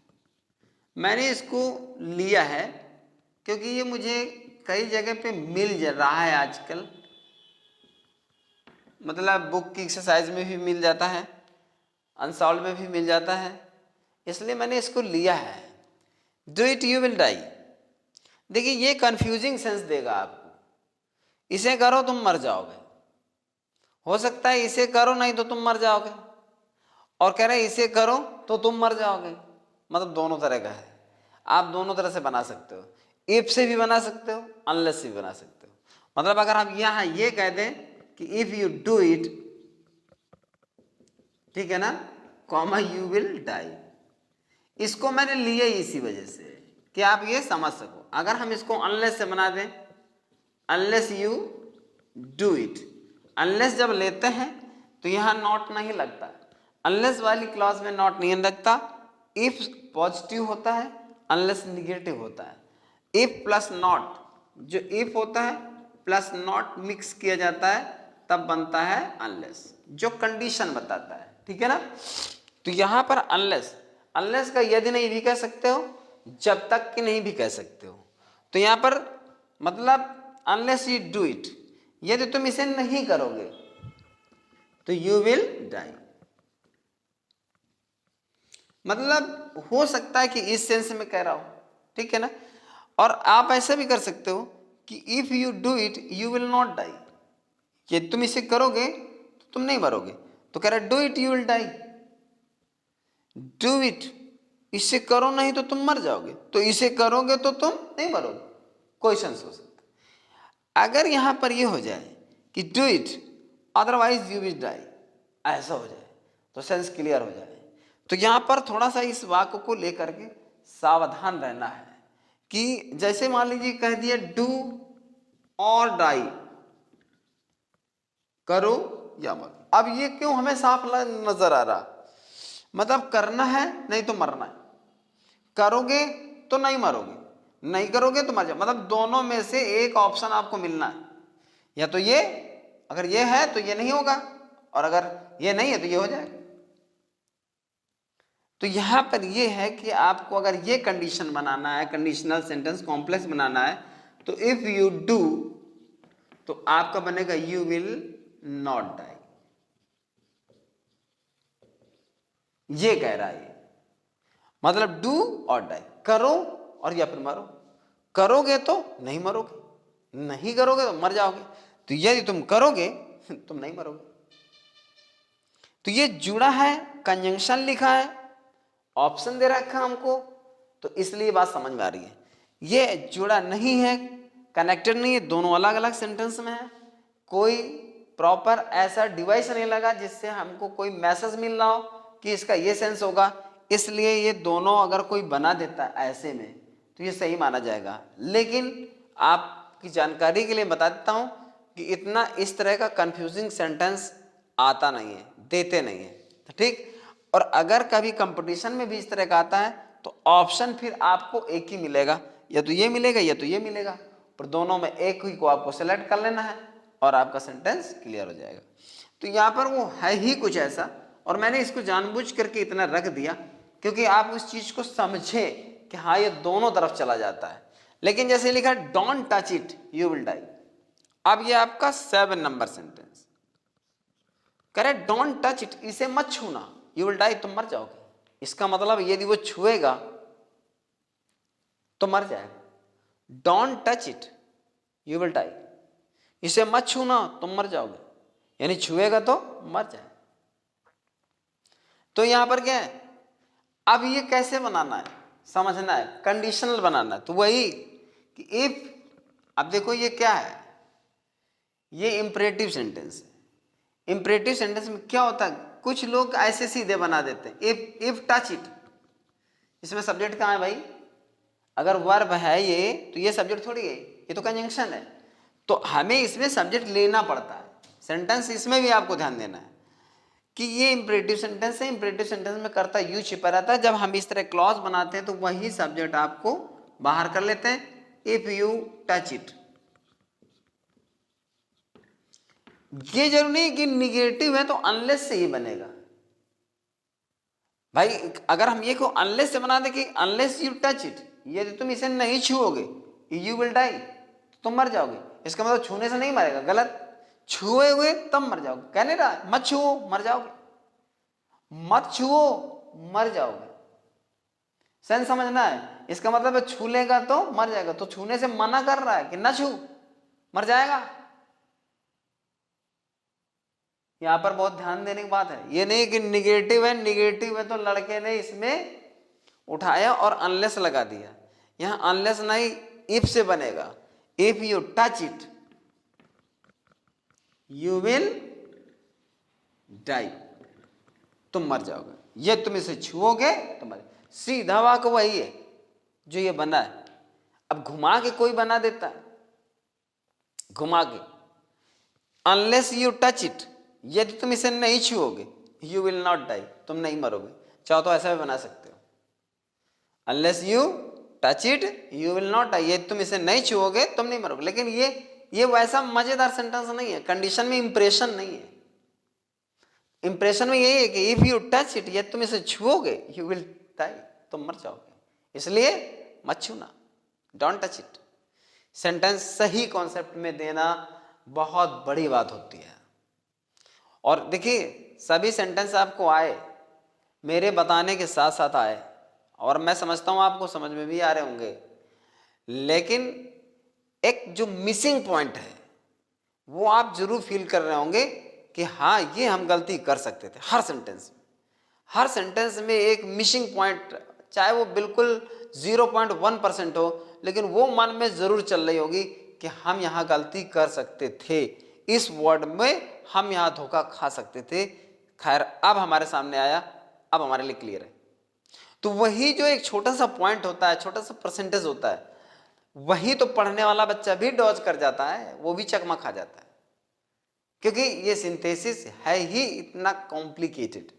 मैंने इसको लिया है क्योंकि ये मुझे कई जगह पे मिल रहा है आजकल, मतलब बुक की एक्सरसाइज में भी मिल जाता है, अनसॉल्व में भी मिल जाता है, इसलिए मैंने इसको लिया है। Do it you will die. देखिए ये कंफ्यूजिंग सेंस देगा आपको, इसे करो तुम मर जाओगे, हो सकता है इसे करो नहीं तो तुम मर जाओगे, और कह रहे इसे करो तो तुम मर जाओगे। मतलब दोनों तरह का है, आप दोनों तरह से बना सकते हो, इफ से भी बना सकते हो, अनलेस से भी बना सकते हो। मतलब अगर आप यहां ये कह दें कि इफ यू डू इट, ठीक है ना, कॉमा यू विल डाई, इसको मैंने लिया इसी वजह से कि आप ये समझ सको। अगर हम इसको अनलेस से बना दें, unless you do it, unless जब लेते हैं तो यहां नॉट नहीं लगता, अनलेस वाली क्लॉज में नॉट नहीं लगता। इफ पॉजिटिव होता है, अनलेस निगेटिव होता है। इफ प्लस नॉट, जो इफ होता है प्लस नॉट मिक्स किया जाता है तब बनता है अनलेस, जो कंडीशन बताता है, ठीक है ना। तो यहां पर अनलेस, अनलेस का यदि नहीं भी कह सकते हो, जब तक कि नहीं भी कह सकते हो। तो यहां पर मतलब अनलेस यू डू इट, यदि तुम इसे नहीं करोगे तो यू विल डाई। मतलब हो सकता है कि इस सेंस में कह रहा हूं, ठीक है ना। और आप ऐसा भी कर सकते हो कि if you do it you will not die, यदि तुम इसे करोगे तो तुम नहीं मरोगे। तो कह रहा do it you will die, do it, इसे करो नहीं तो तुम मर जाओगे, तो इसे करोगे तो तुम नहीं मरोगे, कोई सेंस हो सकता है। अगर यहां पर यह हो जाए कि do it otherwise you will die, ऐसा हो जाए तो सेंस क्लियर हो जाए। तो यहां पर थोड़ा सा इस वाक्य को लेकर के सावधान रहना है कि जैसे मान लीजिए कह दिया डू और डाई, करो या मरो। अब ये क्यों हमें साफ नजर आ रहा, मतलब करना है नहीं तो मरना है, करोगे तो नहीं मरोगे, नहीं करोगे तो मर जाओ। मतलब दोनों में से एक ऑप्शन आपको मिलना है, या तो ये, अगर ये है तो ये नहीं होगा, और अगर ये नहीं है तो ये हो जाएगा। तो यहां पर ये है कि आपको अगर ये कंडीशन बनाना है, कंडीशनल सेंटेंस कॉम्प्लेक्स बनाना है, तो इफ यू डू तो आपका बनेगा यू विल नॉट डाई। ये कह रहा है, मतलब डू और डाई, करो और या फिर मरो। करोगे तो नहीं मरोगे, नहीं करोगे तो मर जाओगे। तो यदि तुम करोगे तुम नहीं मरोगे। तो ये जुड़ा है, कंजंक्शन लिखा है, ऑप्शन दे रखा हमको, तो इसलिए बात समझ में आ रही है। ये जुड़ा नहीं है, कनेक्टेड नहीं है, दोनों अलग अलग सेंटेंस में है। कोई प्रॉपर ऐसा डिवाइस नहीं लगा जिससे हमको कोई मैसेज मिल रहा हो कि इसका ये सेंस होगा, इसलिए ये दोनों अगर कोई बना देता है ऐसे में तो ये सही माना जाएगा। लेकिन आपकी जानकारी के लिए बता देता हूं कि इतना इस तरह का कंफ्यूजिंग सेंटेंस आता नहीं है, देते नहीं है, ठीक। और अगर कभी कंपटीशन में भी इस तरह का आता है तो ऑप्शन फिर आपको एक ही मिलेगा, या तो ये मिलेगा या तो ये मिलेगा, पर दोनों में एक ही को आपको सेलेक्ट कर लेना है और आपका सेंटेंस क्लियर हो जाएगा। तो यहाँ पर वो है ही कुछ ऐसा, और मैंने इसको जानबूझ करके इतना रख दिया क्योंकि आप उस चीज को समझे कि हाँ ये दोनों तरफ चला जाता है। लेकिन जैसे लिखा है don't touch it you will die, अब ये आपका 7 नंबर सेंटेंस करे डोंट टच इट, इसे मत छूना, यू विल डाई, तुम मर जाओगे। इसका मतलब यदि वो छुएगा तो मर जाएगा। Don't touch it you will die, इसे मत छूना तुम मर जाओगे, यानी छुएगा तो मर जाए। तो यहां पर क्या है, अब ये कैसे बनाना है समझना है, कंडीशनल बनाना है। तो वही कि इफ, अब देखो ये क्या है, ये इंपरेटिव सेंटेंस है। इंपरेटिव सेंटेंस में क्या होता है, कुछ लोग ऐसे सीधे बना देते हैं, इफ टच इट, इसमें सब्जेक्ट कहां है भाई, अगर वर्ब है ये तो ये सब्जेक्ट थोड़ी है, ये तो कंजंक्शन है। तो हमें इसमें सब्जेक्ट लेना पड़ता है। सेंटेंस इसमें भी आपको ध्यान देना है कि ये इंपरेटिव सेंटेंस है, इंपरेटिव सेंटेंस में कर्ता यू छिपा रहता है। जब हम इस तरह क्लॉज बनाते हैं तो वही सब्जेक्ट आपको बाहर कर लेते हैं, इफ यू टच इट। ये जरूरी नहीं कि निगेटिव है तो अनलेस से ही बनेगा भाई। अगर हम ये को अनलेस से बना दे कि अनलेस यू टच इट, यदि तुम इसे नहीं छुओगे यू विल डाई, तुम मर जाओगे। इसका मतलब छूने से नहीं मरेगा, गलत, छुए हुए तब मर जाओगे। कहने रहा मत छुओ मर जाओगे, मत छुओ मर जाओगे, सेंस समझना है। इसका मतलब है छू लेगा तो मर जाएगा, तो छूने से मना कर रहा है कि ना छू मर जाएगा। यहां पर बहुत ध्यान देने की बात है, ये नहीं कि निगेटिव है, निगेटिव है तो लड़के ने इसमें उठाया और अनलेस लगा दिया। यहां अनलेस नहीं, इफ से बनेगा, if you touch it you will die, तुम मर जाओगे। ये तुम इसे छुओगे तो मर, सीधा वाक वही है जो ये बना है। अब घुमा के कोई बना देता है, घुमा के, अनलेस यू टच इट, यदि तुम इसे नहीं छुओगे यू विल नॉट डाई, तुम नहीं मरोगे। चाहो तो ऐसा भी बना सकते हो, unless you touch it you will not die, यदि तुम इसे नहीं छुओगे तुम नहीं मरोगे। लेकिन ये वैसा मजेदार सेंटेंस नहीं है, कंडीशन में इंप्रेशन नहीं है। इंप्रेशन में यही है कि इफ यू टच इट, यदि तुम इसे छुओगे यू विल डाई, तुम मर जाओगे, इसलिए मत छूना, डोंट टच इट। सेंटेंस सही कॉन्सेप्ट में देना बहुत बड़ी बात होती है। और देखिए सभी सेंटेंस आपको आए, मेरे बताने के साथ साथ आए, और मैं समझता हूं आपको समझ में भी आ रहे होंगे, लेकिन एक जो मिसिंग पॉइंट है वो आप जरूर फील कर रहे होंगे कि हाँ ये हम गलती कर सकते थे। हर सेंटेंस में एक मिसिंग पॉइंट, चाहे वो बिल्कुल 0.1% हो, लेकिन वो मन में जरूर चल रही होगी कि हम यहाँ गलती कर सकते थे, इस वर्ड में हम यहाँ धोखा खा सकते थे। खैर अब हमारे सामने आया, अब हमारे लिए क्लियर है। तो वही जो एक छोटा सा पॉइंट होता है, छोटा सा परसेंटेज होता है, वही तो पढ़ने वाला बच्चा भी डॉज कर जाता है, वो भी चकमा खा जाता है, क्योंकि ये सिंथेसिस है ही इतना कॉम्प्लिकेटेड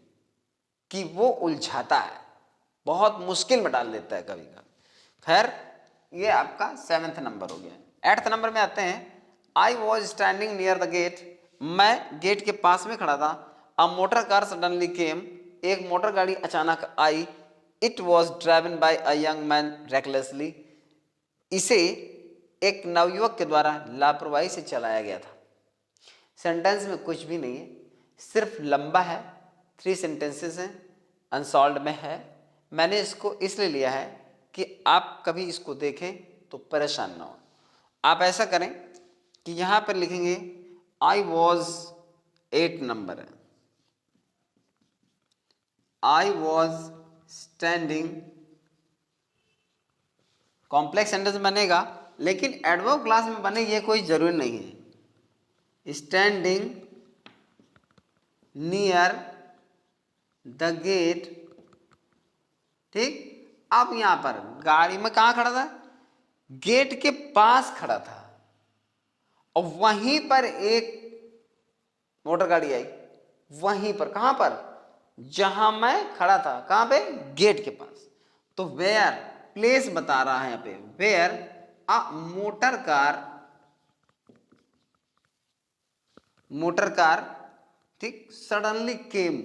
कि वो उलझाता है, बहुत मुश्किल में डाल देता है कभी कभी। खैर ये आपका 7th नंबर हो गया। 8th नंबर में आते हैं, I was standing near the gate, मैं गेट के पास में खड़ा था। A motor car suddenly came, एक मोटर गाड़ी अचानक आई। It was driven by a young man recklessly, इसे एक नवयुवक के द्वारा लापरवाही से चलाया गया था। सेंटेंस में कुछ भी नहीं है, सिर्फ लंबा है, 3 सेंटेंसेस हैं, अनसॉल्व में है। मैंने इसको इसलिए लिया है कि आप कभी इसको देखें तो परेशान ना हो। आप ऐसा करें कि यहां पर लिखेंगे आई वॉज, 8 नंबर है, I was standing, complex sentence बनेगा, लेकिन एडवर्ब क्लास में बने ये कोई जरूरी नहीं है। स्टैंडिंग नियर द गेट, ठीक। अब यहां पर गाड़ी में कहां खड़ा था, गेट के पास खड़ा था, और वहीं पर एक मोटर गाड़ी आई, वहीं पर, कहां पर, जहां मैं खड़ा था, कहां पे, गेट के पास। तो वेयर, प्लेस बता रहा है यहां पे, वेयर अ मोटर कार, ठीक, सडनली केम,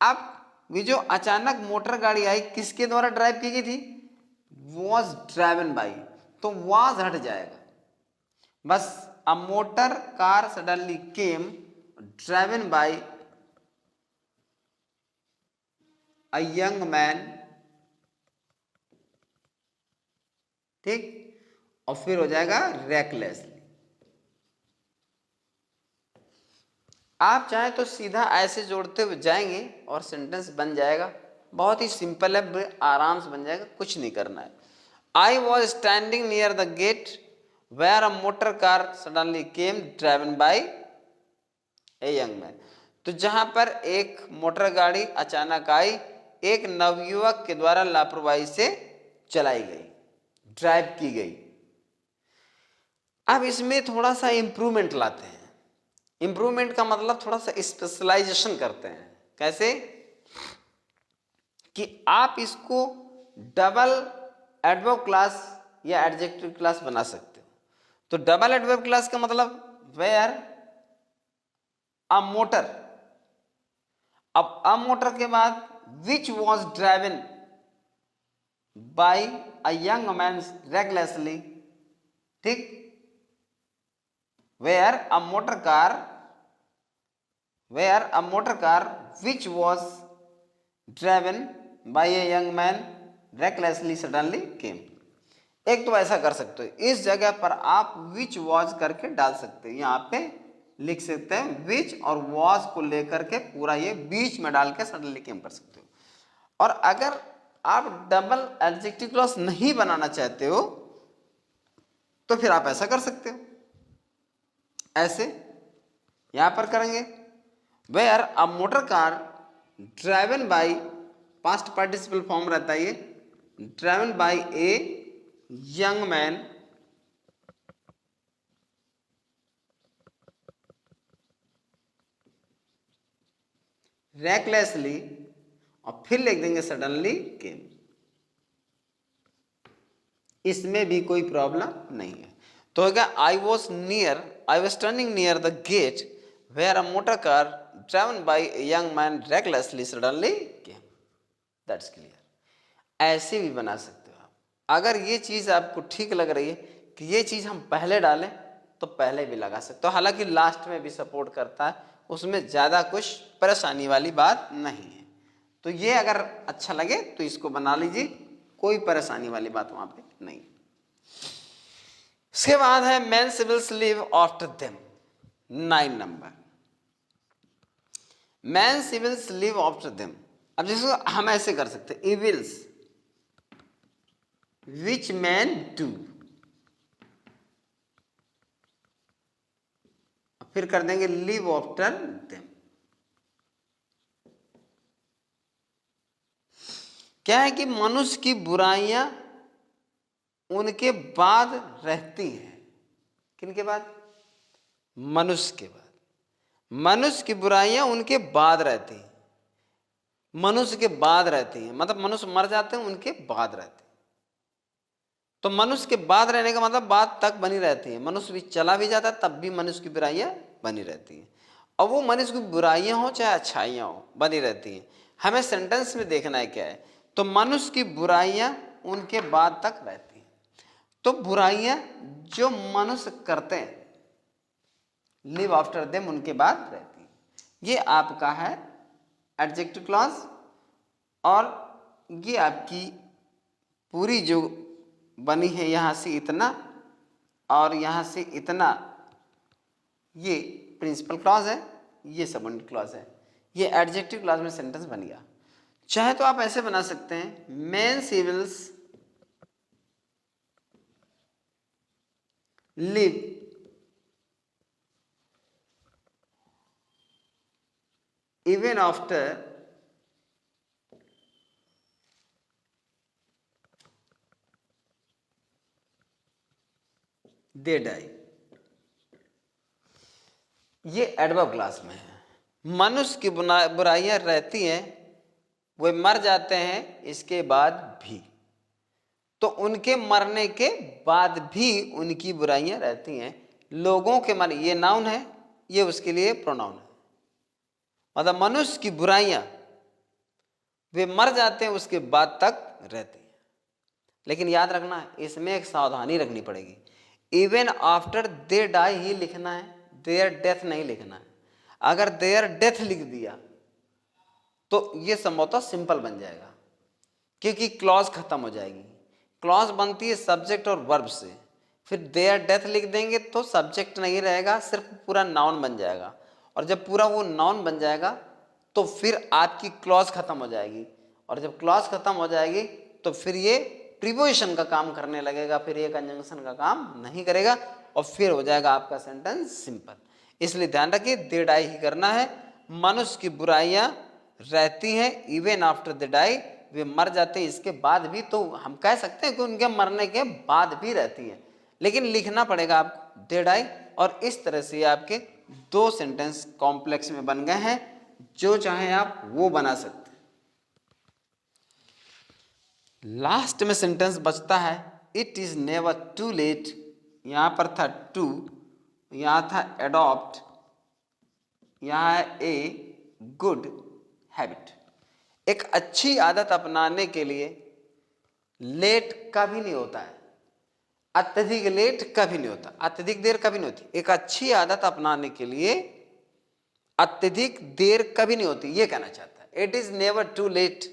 अब ये जो अचानक मोटर गाड़ी आई किसके द्वारा ड्राइव की गई थी, वॉज ड्राइवन बाई, तो वॉज हट जाएगा, बस अ motor car suddenly came driven by a young man, ठीक, और फिर हो जाएगा रेकलेसली। आप चाहे तो सीधा ऐसे जोड़ते हुए जाएंगे और सेंटेंस बन जाएगा, बहुत ही सिंपल है, आराम से बन जाएगा, कुछ नहीं करना है। I was standing near the gate where a motor car suddenly came driven by a young man, तो जहां पर एक मोटर गाड़ी अचानक आई, एक नवयुवक के द्वारा लापरवाही से चलाई गई, ड्राइव की गई। अब इसमें थोड़ा सा इंप्रूवमेंट लाते हैं। इंप्रूवमेंट का मतलब थोड़ा सा स्पेशलाइजेशन करते हैं। कैसे कि आप इसको डबल एडवर्ब क्लास या एडजेक्टिव क्लास बना सकते हो। तो डबल एडवर्ब क्लास का मतलब वेयर अ मोटर, अब अ मोटर के बाद which was driven by a young man recklessly, ठीक, where a motor car which was driven by a young man recklessly suddenly came। एक तो ऐसा कर सकते हो, इस जगह पर आप which was करके डाल सकते हो, यहाँ पे लिख सकते हैं which और was को लेकर के पूरा ये बीच में डाल के सडनली केम कर सकते हो। और अगर आप डबल एडजेक्टिव क्लॉज नहीं बनाना चाहते हो तो फिर आप ऐसा कर सकते हो, ऐसे यहां पर करेंगे where a motor car driven by, past participle form रहता है ये, driven by a young man recklessly, और फिर लिख देंगे सडनली केम। इसमें भी कोई प्रॉब्लम नहीं है। तो होगा I was standing near the gate where a motor car driven by a young man recklessly suddenly came. That's clear. ऐसे भी बना सकते हो आप। अगर ये चीज आपको ठीक लग रही है कि ये चीज हम पहले डालें तो पहले भी लगा सकते हो, हालांकि लास्ट में भी सपोर्ट करता है, उसमें ज्यादा कुछ परेशानी वाली बात नहीं है। तो ये अगर अच्छा लगे तो इसको बना लीजिए, कोई परेशानी वाली बात वहां पे नहीं। इसके बाद है man civils live after them, 9 number, man civils live after them. अब जिसको हम ऐसे कर सकते हैं, इविल्स विच मैन डू, फिर कर देंगे लिव आफ्टर देम। क्या है कि मनुष्य की बुराइयां उनके बाद रहती हैं। किनके बाद, मनुष्य के बाद, मनुष्य की बुराइयां उनके बाद रहती हैं। मनुष्य के बाद रहती हैं, मतलब मनुष्य मर जाते हैं उनके बाद रहते हैं। तो मनुष्य के बाद रहने का मतलब बाद तक बनी रहती है। मनुष्य भी चला भी जाता है तब भी मनुष्य की बुराइयां बनी रहती हैं, और वो मनुष्य की बुराइयां हो चाहे अच्छाइयां हो बनी रहती हैं। हमें सेंटेंस में देखना है क्या है, तो मनुष्य की बुराइयां उनके बाद तक रहती हैं। तो बुराइयां जो मनुष्य करते हैं लिव आफ्टर देम, उनके बाद रहती हैं। ये आपका है एडजेक्टिव क्लॉज, और ये आपकी पूरी जो बनी है यहां से इतना और यहां से इतना, ये प्रिंसिपल क्लॉज है, ये सबऑर्डिनेट क्लॉज है। ये एडजेक्टिव क्लॉज में सेंटेंस बन गया। चाहे तो आप ऐसे बना सकते हैं, man civils live even after they die. ये एडवर्ब क्लास में है। मनुष्य की बुराइयां रहती हैं, वे मर जाते हैं इसके बाद भी, तो उनके मरने के बाद भी उनकी बुराइयां रहती हैं। लोगों के मर, ये नाउन है, ये उसके लिए प्रोनाउन है। मतलब मनुष्य की बुराइयां वे मर जाते हैं उसके बाद तक रहती हैं। लेकिन याद रखना है, इसमें एक सावधानी रखनी पड़ेगी। इवन आफ्टर दे डाई ही लिखना है, देयर डेथ नहीं लिखना है। अगर देयर डेथ लिख दिया तो ये संभवतः सिंपल बन जाएगा, क्योंकि क्लॉज खत्म हो जाएगी। क्लॉज बनती है सब्जेक्ट और वर्ब से, फिर देयर डेथ लिख देंगे तो सब्जेक्ट नहीं रहेगा, सिर्फ पूरा नाउन बन जाएगा। और जब पूरा वो नाउन बन जाएगा तो फिर आपकी क्लॉज खत्म हो जाएगी, और जब क्लॉज खत्म हो जाएगी तो फिर ये प्रीपोजिशन का काम करने लगेगा, फिर ये कंजंक्शन का काम नहीं करेगा, और फिर हो जाएगा आपका सेंटेंस सिंपल। इसलिए ध्यान रखिए, दे डाई ही करना है। मनुष्य की बुराइयां रहती हैं इवन आफ्टर द डाई, वे मर जाते हैं इसके बाद भी, तो हम कह सकते हैं कि उनके मरने के बाद भी रहती है, लेकिन लिखना पड़ेगा आपको दे डाई। और इस तरह से आपके दो सेंटेंस कॉम्प्लेक्स में बन गए हैं, जो चाहे आप वो बना सकते हैं। लास्ट में सेंटेंस बचता है, it is never too late. यहां पर था टू, यहां था एडॉप्ट, यहां है ए गुड हैबिट। एक अच्छी आदत अपनाने के लिए लेट कभी नहीं होता है, अत्यधिक लेट कभी नहीं होता, अत्यधिक देर कभी नहीं होती। एक अच्छी आदत अपनाने के लिए अत्यधिक देर कभी नहीं होती, ये कहना चाहता है। It is never too late.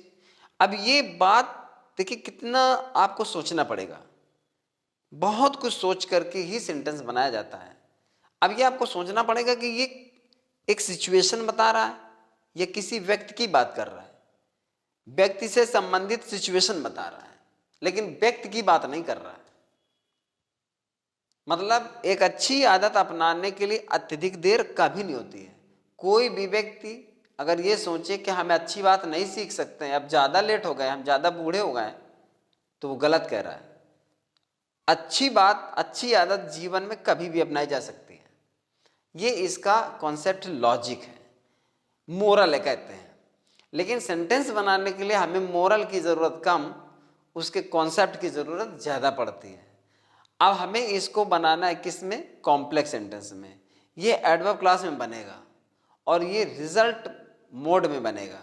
अब ये बात देखिए कितना आपको सोचना पड़ेगा, बहुत कुछ सोच करके ही सेंटेंस बनाया जाता है। अब ये आपको सोचना पड़ेगा कि ये एक सिचुएशन बता रहा है या किसी व्यक्ति की बात कर रहा है। व्यक्ति से संबंधित सिचुएशन बता रहा है, लेकिन व्यक्ति की बात नहीं कर रहा है। मतलब एक अच्छी आदत अपनाने के लिए अत्यधिक देर कभी नहीं होती है। कोई भी व्यक्ति अगर ये सोचे कि हमें अच्छी बात नहीं सीख सकते हैं, अब ज़्यादा लेट हो गए, हम ज़्यादा बूढ़े हो गए, तो वो गलत कह रहा है। अच्छी बात, अच्छी आदत जीवन में कभी भी अपनाई जा सकती है। ये इसका कॉन्सेप्ट लॉजिक है, मोरल है कहते हैं। लेकिन सेंटेंस बनाने के लिए हमें मोरल की ज़रूरत कम, उसके कॉन्सेप्ट की ज़रूरत ज़्यादा पड़ती है। अब हमें इसको बनाना है किस में, कॉम्प्लेक्स सेंटेंस में। ये एडवर्ब क्लास में बनेगा और ये रिजल्ट मोड में बनेगा।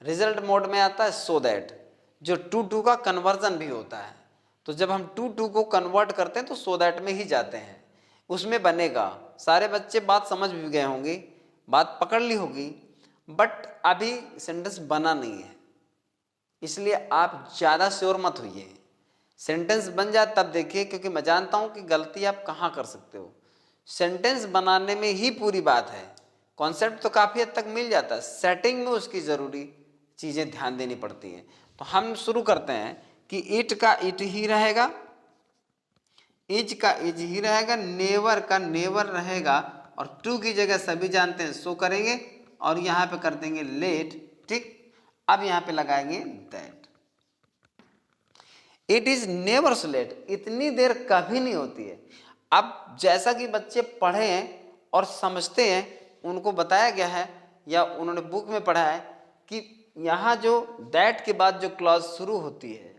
रिजल्ट मोड में आता है सो दैट, जो टू टू का कन्वर्जन भी होता है। तो जब हम टू टू को कन्वर्ट करते हैं तो सो दैट में ही जाते हैं, उसमें बनेगा। सारे बच्चे बात समझ भी गए होंगे, बात पकड़ ली होगी, बट अभी सेंटेंस बना नहीं है, इसलिए आप ज़्यादा श्योर मत होइए। सेंटेंस बन जाए तब देखिए, क्योंकि मैं जानता हूं कि गलती आप कहां कर सकते हो। सेंटेंस बनाने में ही पूरी बात है, कॉन्सेप्ट तो काफ़ी हद तक मिल जाता है, सेटिंग में उसकी ज़रूरी चीज़ें ध्यान देनी पड़ती हैं। तो हम शुरू करते हैं कि इट का इट ही रहेगा, इज का इज ही रहेगा, नेवर का नेवर रहेगा, और टू की जगह सभी जानते हैं सो करेंगे, और यहाँ पे कर देंगे लेट। ठीक, अब यहाँ पे लगाएंगे that. It is never so let, इतनी देर कभी नहीं होती है। अब जैसा कि बच्चे पढ़े हैं और समझते हैं, उनको बताया गया है या उन्होंने बुक में पढ़ा है कि यहाँ जो दैट के बाद जो क्लॉज शुरू होती है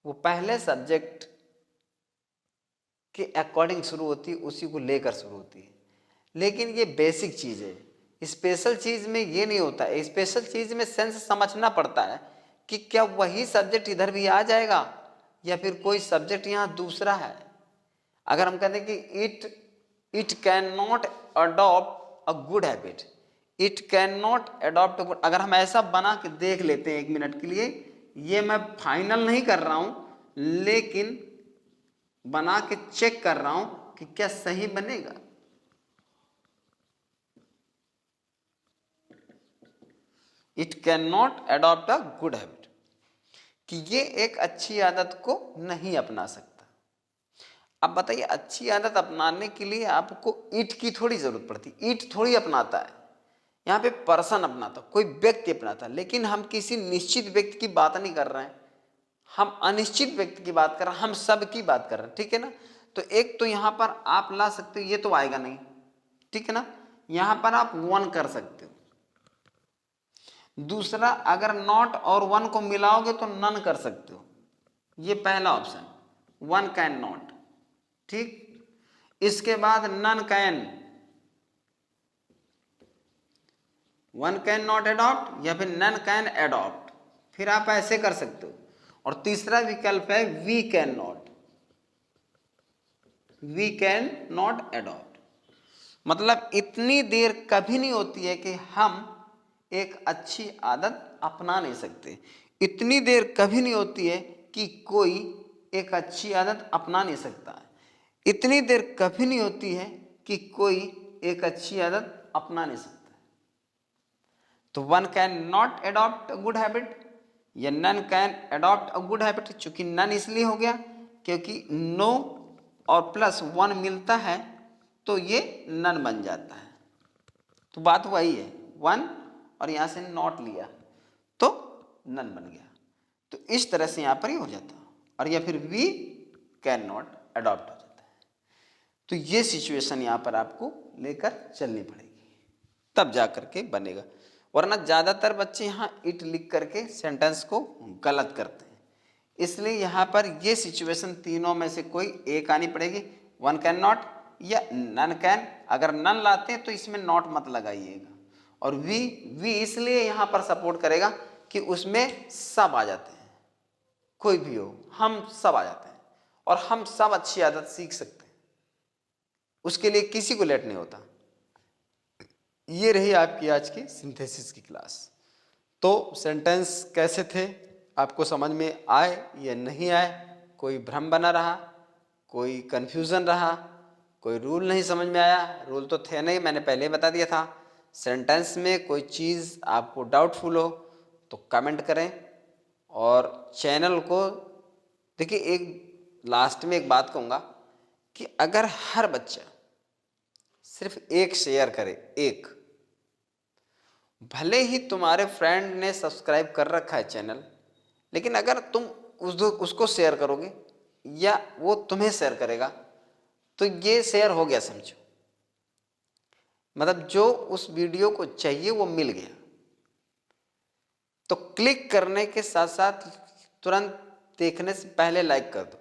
वो पहले सब्जेक्ट के अकॉर्डिंग शुरू होती है, उसी को लेकर शुरू होती है। लेकिन ये बेसिक चीज़ है, स्पेशल चीज़ में ये नहीं होता है। स्पेशल चीज़ में सेंस समझना पड़ता है कि क्या वही सब्जेक्ट इधर भी आ जाएगा या फिर कोई सब्जेक्ट यहाँ दूसरा है। अगर हम कहते हैं कि it can not adopt a good habit, it can not adopt a good, अगर हम ऐसा बना के देख लेते हैं 1 मिनट के लिए, ये मैं फाइनल नहीं कर रहा हूँ लेकिन बना के चेक कर रहा हूं कि क्या सही बनेगा। It can not adopt a good habit, कि ये एक अच्छी आदत को नहीं अपना सकता। अब बताइए, अच्छी आदत अपनाने के लिए आपको इट की थोड़ी जरूरत पड़ती, इट थोड़ी अपनाता है, यहाँ पे पर्सन अपनाता, कोई व्यक्ति अपनाता। लेकिन हम किसी निश्चित व्यक्ति की बात नहीं कर रहे हैं, हम अनिश्चित व्यक्ति की बात कर रहे हैं, हम सब की बात कर रहे हैं, ठीक है ना। तो एक तो यहां पर आप ला सकते हो, ये तो आएगा नहीं, ठीक है ना। यहां पर आप 1 कर सकते हो। दूसरा, अगर नॉट और 1 को मिलाओगे तो नन कर सकते हो, ये पहला ऑप्शन, 1 कैन नॉट, ठीक। इसके बाद none can, 1 can not adopt या फिर नन कैन अडॉप्ट, फिर आप ऐसे कर सकते हो। और तीसरा विकल्प है we can not, we can not adopt. मतलब इतनी देर कभी नहीं होती है कि हम एक अच्छी आदत अपना नहीं सकते, इतनी देर कभी नहीं होती है कि कोई एक अच्छी आदत अपना नहीं सकता है, इतनी देर कभी नहीं होती है कि कोई एक अच्छी आदत अपना नहीं सकता है। तो 1 can not adopt a good habit या none can adopt a good habit. चूंकि नन इसलिए हो गया क्योंकि नो और प्लस 1 मिलता है तो ये नन बन जाता है। तो बात वही है, 1 और यहां से नॉट लिया तो नन बन गया। तो इस तरह से यहां पर ही हो जाता है, और या फिर वी कैन नॉट अडॉप्ट हो जाता है। तो ये सिचुएशन यहां पर आपको लेकर चलनी पड़ेगी, तब जा करके बनेगा। वरना ज़्यादातर बच्चे यहाँ इट लिख करके सेंटेंस को गलत करते हैं। इसलिए यहाँ पर ये सिचुएशन तीनों में से कोई एक आनी पड़ेगी, 1 कैन नॉट या नन कैन। अगर नन लाते हैं तो इसमें नॉट मत लगाइएगा। और वी इसलिए यहाँ पर सपोर्ट करेगा कि उसमें सब आ जाते हैं, कोई भी हो, हम सब आ जाते हैं और हम सब अच्छी आदत सीख सकते हैं, उसके लिए किसी को लेट नहीं होता। ये रही आपकी आज की सिंथेसिस की क्लास। तो सेंटेंस कैसे थे, आपको समझ में आए या नहीं आए, कोई भ्रम बना रहा, कोई कन्फ्यूज़न रहा, कोई रूल नहीं समझ में आया, रूल तो थे नहीं, मैंने पहले ही बता दिया था। सेंटेंस में कोई चीज़ आपको डाउटफुल हो तो कमेंट करें। और चैनल को देखिए, एक लास्ट में एक बात कहूँगा कि अगर हर बच्चा सिर्फ एक शेयर करे, एक, भले ही तुम्हारे फ्रेंड ने सब्सक्राइब कर रखा है चैनल, लेकिन अगर तुम उसको शेयर करोगे या वो तुम्हें शेयर करेगा तो ये शेयर हो गया समझो। मतलब जो उस वीडियो को चाहिए वो मिल गया। तो क्लिक करने के साथ साथ तुरंत देखने से पहले लाइक कर दो।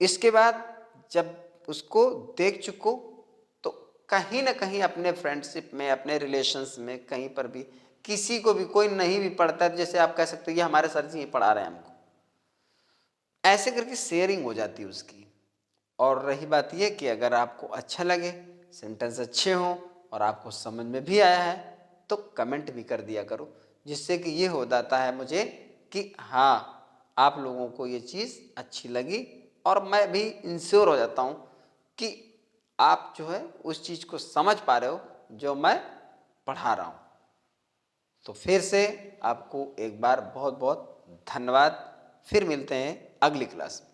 इसके बाद जब उसको देख चुको तो कहीं ना कहीं अपने फ्रेंडशिप में, अपने रिलेशंस में, कहीं पर भी किसी को भी, कोई नहीं भी पढ़ता है, जैसे आप कह सकते हो ये हमारे सर जी पढ़ा रहे हैं हमको, ऐसे करके शेयरिंग हो जाती है उसकी। और रही बात ये कि अगर आपको अच्छा लगे, सेंटेंस अच्छे हों और आपको समझ में भी आया है तो कमेंट भी कर दिया करो, जिससे कि ये हो जाता है मुझे कि हाँ, आप लोगों को ये चीज़ अच्छी लगी, और मैं भी इंश्योर हो जाता हूँ कि आप जो है उस चीज़ को समझ पा रहे हो जो मैं पढ़ा रहा हूँ। तो फिर से आपको एक बार बहुत बहुत धन्यवाद। फिर मिलते हैं अगली क्लास में।